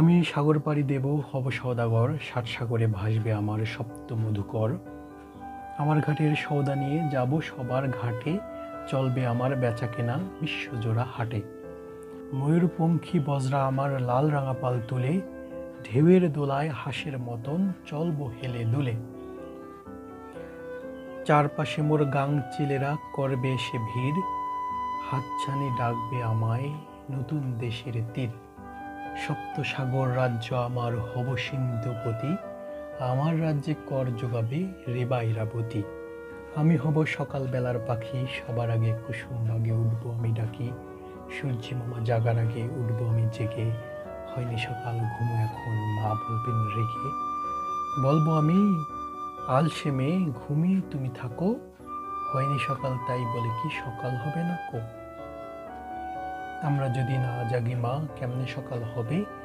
আমি সাগর পাড়ি দেব, হব সওদাগর, ৭ সাগরে ভাসবে আমার সপ্ত মধুকর। আমার ঘাটের সওদা নিয়ে যাব সবার ঘাটে, চলবে আমার বেচাকেনা বিশ্বজোড়া হাটে। ময়ূরপঙ্খী বজরা আমার লাল রাঙা পাল তুলে, ঢেউয়ের দোলায় হাঁসের মতন চলবো হেলে দুলে। চারপাশে মোর গাংচিলেরা করবে এসে ভিড়, হাতছানি ডাকবে আমায় নতুন দেশের তীর। সপ্ত সাগর রাজ্য আমার হব সিন্ধুপতি, আমার রাজ্যে কর যোগাবে রেবা ইরাবতী। আমি হব সকাল বেলার পাখি, সবার আগে কুসুম বাগে উঠবো আমি ডাকি। সূর্যি মামা জাগার আগে উঠবো আমি জেগে, হয়নি সকাল ঘুমো এখন মা বলবেন রেগে। বলবো আমি আলসে মেয়ে ঘুমিয়ে তুমি থাকো, হয়নি সকাল তাই বলে কি সকাল হবে না কো। আমরা যদি না জাগি মা কেমনে সকাল হবে,